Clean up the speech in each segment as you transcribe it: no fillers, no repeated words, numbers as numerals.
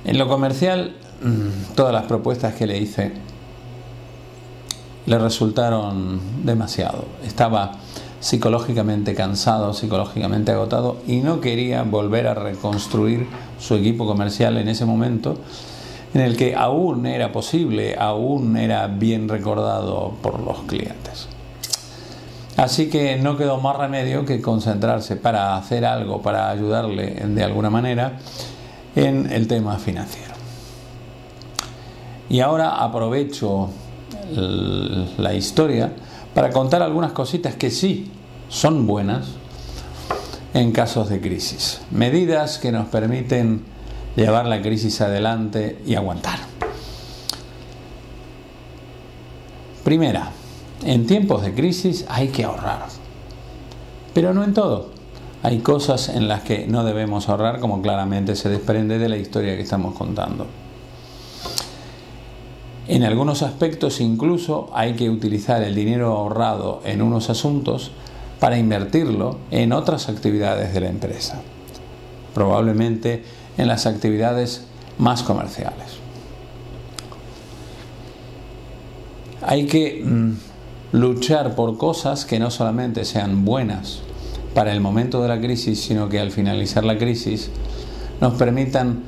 En lo comercial, todas las propuestas que le hice le resultaron demasiado. Estaba psicológicamente cansado, psicológicamente agotado y no quería volver a reconstruir su equipo comercial en ese momento en el que aún era posible, aún era bien recordado por los clientes. Así que no quedó más remedio que concentrarse para hacer algo, para ayudarle de alguna manera en el tema financiero. Y ahora aprovecho la historia para contar algunas cositas que sí son buenas en casos de crisis. Medidas que nos permiten llevar la crisis adelante y aguantar. Primera, en tiempos de crisis hay que ahorrar. Pero no en todo. Hay cosas en las que no debemos ahorrar, como claramente se desprende de la historia que estamos contando. En algunos aspectos incluso hay que utilizar el dinero ahorrado en unos asuntos para invertirlo en otras actividades de la empresa, probablemente en las actividades más comerciales. Hay que luchar por cosas que no solamente sean buenas para el momento de la crisis, sino que al finalizar la crisis nos permitan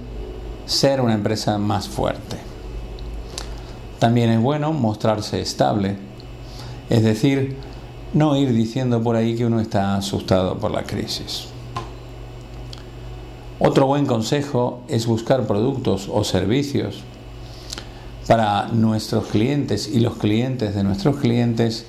ser una empresa más fuerte. También es bueno mostrarse estable, es decir, no ir diciendo por ahí que uno está asustado por la crisis. Otro buen consejo es buscar productos o servicios para nuestros clientes y los clientes de nuestros clientes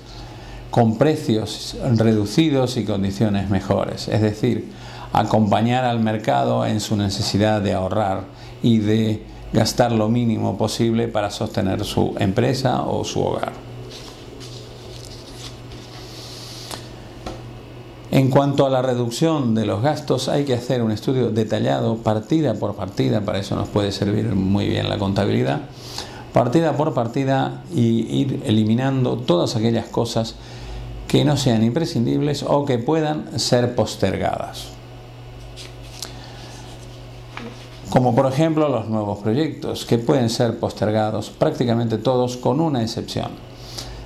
con precios reducidos y condiciones mejores, es decir, acompañar al mercado en su necesidad de ahorrar y de gastar lo mínimo posible para sostener su empresa o su hogar. En cuanto a la reducción de los gastos, hay que hacer un estudio detallado, partida por partida, para eso nos puede servir muy bien la contabilidad, partida por partida, y ir eliminando todas aquellas cosas que no sean imprescindibles o que puedan ser postergadas. Como por ejemplo los nuevos proyectos, que pueden ser postergados prácticamente todos con una excepción.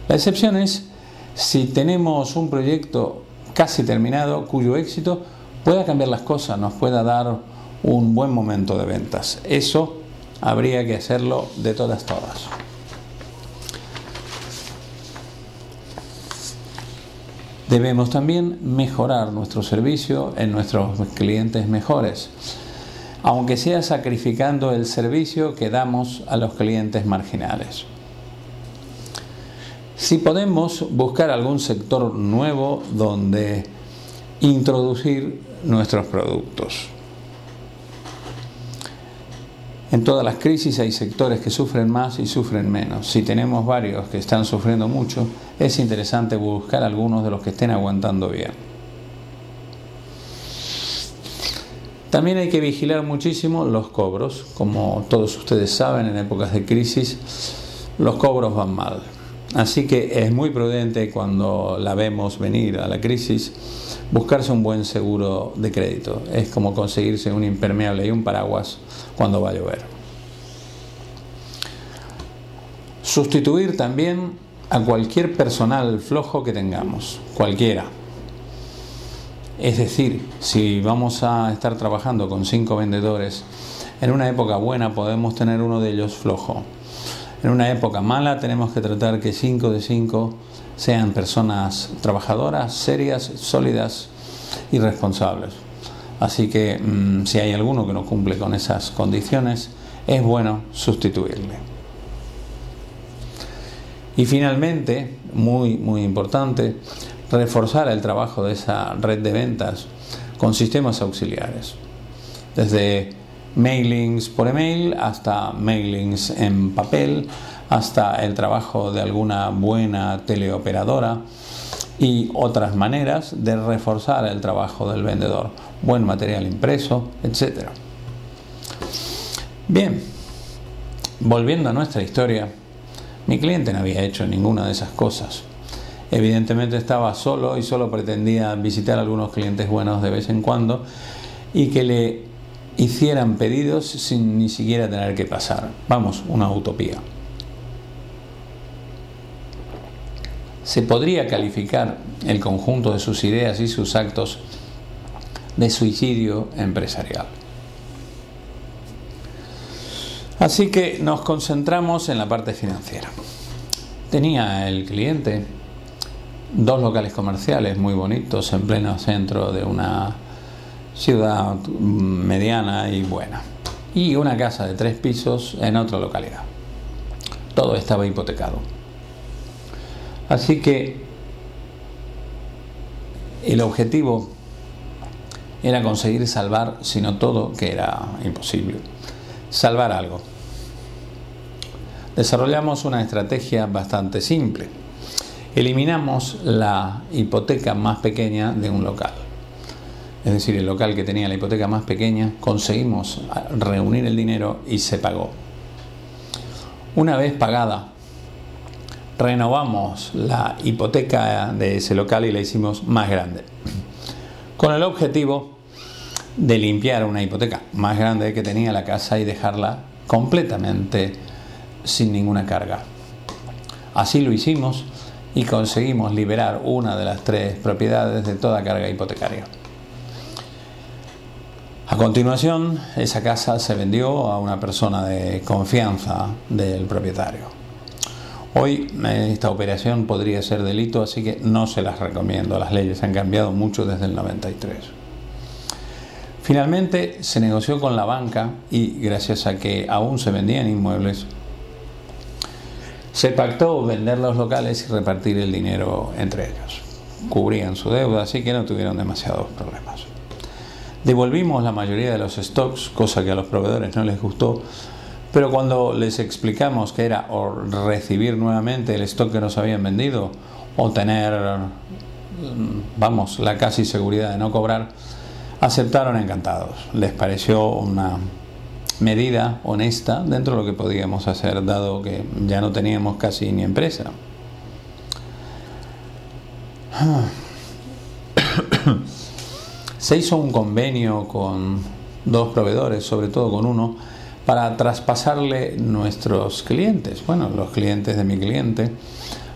La excepción es si tenemos un proyecto casi terminado cuyo éxito pueda cambiar las cosas, nos pueda dar un buen momento de ventas. Eso habría que hacerlo de todas. Debemos también mejorar nuestro servicio en nuestros clientes mejores, aunque sea sacrificando el servicio que damos a los clientes marginales. Si podemos buscar algún sector nuevo donde introducir nuestros productos. En todas las crisis hay sectores que sufren más y sufren menos. Si tenemos varios que están sufriendo mucho, es interesante buscar algunos de los que estén aguantando bien. También hay que vigilar muchísimo los cobros. Como todos ustedes saben, en épocas de crisis los cobros van mal. Así que es muy prudente cuando la vemos venir a la crisis buscarse un buen seguro de crédito. Es como conseguirse un impermeable y un paraguas cuando va a llover. Sustituir también a cualquier personal flojo que tengamos, cualquiera. Es decir, si vamos a estar trabajando con 5 vendedores, en una época buena podemos tener uno de ellos flojo. En una época mala tenemos que tratar que 5 de 5 sean personas trabajadoras, serias, sólidas y responsables. Así que si hay alguno que no cumple con esas condiciones, es bueno sustituirle. Y finalmente, muy importante, reforzar el trabajo de esa red de ventas con sistemas auxiliares. Desde mailings por email hasta mailings en papel, hasta el trabajo de alguna buena teleoperadora y otras maneras de reforzar el trabajo del vendedor, buen material impreso, etc. Bien, volviendo a nuestra historia, mi cliente no había hecho ninguna de esas cosas. Evidentemente estaba solo y solo pretendía visitar a algunos clientes buenos de vez en cuando y que le hicieran pedidos sin ni siquiera tener que pasar. Vamos, una utopía. Se podría calificar el conjunto de sus ideas y sus actos de suicidio empresarial. Así que nos concentramos en la parte financiera. Tenía el cliente 2 locales comerciales muy bonitos en pleno centro de una ciudad mediana y buena, y una casa de 3 pisos en otra localidad. Todo estaba hipotecado. Así que el objetivo era conseguir salvar, si no todo, que era imposible, salvar algo. Desarrollamos una estrategia bastante simple. Eliminamos la hipoteca más pequeña de un local. Es decir, el local que tenía la hipoteca más pequeña, conseguimos reunir el dinero y se pagó. Una vez pagada, renovamos la hipoteca de ese local y la hicimos más grande, con el objetivo de limpiar una hipoteca más grande que tenía la casa y dejarla completamente sin ninguna carga. Así lo hicimos y conseguimos liberar una de las 3 propiedades de toda carga hipotecaria. A continuación, esa casa se vendió a una persona de confianza del propietario. Hoy esta operación podría ser delito, así que no se las recomiendo. Las leyes han cambiado mucho desde el 93. Finalmente se negoció con la banca y, gracias a que aún se vendían inmuebles, se pactó vender los locales y repartir el dinero entre ellos. Cubrían su deuda, así que no tuvieron demasiados problemas. Devolvimos la mayoría de los stocks, cosa que a los proveedores no les gustó, pero cuando les explicamos que era o recibir nuevamente el stock que nos habían vendido o tener, la casi seguridad de no cobrar, aceptaron encantados. Les pareció una medida honesta dentro de lo que podíamos hacer, dado que ya no teníamos casi ni empresa. Se hizo un convenio con 2 proveedores, sobre todo con uno, para traspasarle nuestros clientes, los clientes de mi cliente,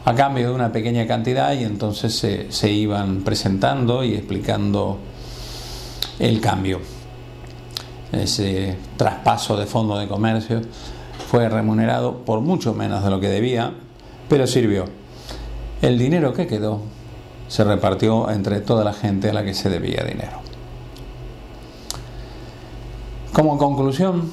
a cambio de una pequeña cantidad, y entonces se iban presentando y explicando el cambio. Ese traspaso de fondo de comercio fue remunerado por mucho menos de lo que debía, pero sirvió. El dinero que quedó se repartió entre toda la gente a la que se debía dinero. Como conclusión,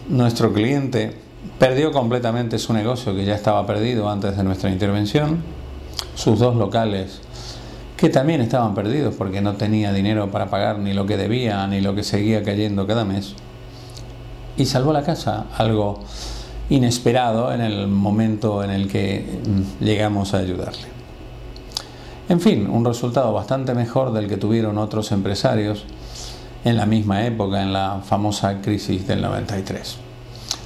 nuestro cliente perdió completamente su negocio, que ya estaba perdido antes de nuestra intervención, sus 2 locales, que también estaban perdidos porque no tenía dinero para pagar ni lo que debía ni lo que seguía cayendo cada mes, y salvó la casa, algo inesperado en el momento en el que llegamos a ayudarle. En fin, un resultado bastante mejor del que tuvieron otros empresarios en la misma época, en la famosa crisis del 93.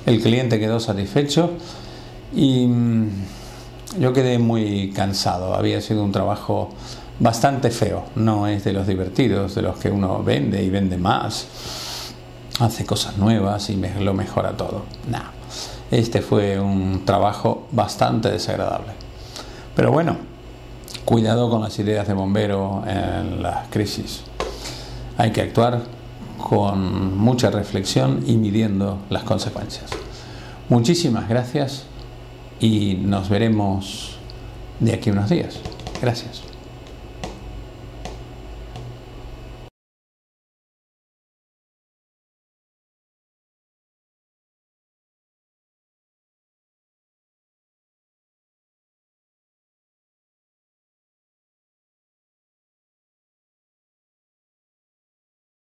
El cliente quedó satisfecho y yo quedé muy cansado. Había sido un trabajo bastante feo, no es de los divertidos, de los que uno vende y vende más, hace cosas nuevas y lo mejora todo. No, este fue un trabajo bastante desagradable. Pero bueno, cuidado con las ideas de bombero en las crisis. Hay que actuar con mucha reflexión y midiendo las consecuencias. Muchísimas gracias y nos veremos de aquí a unos días. Gracias.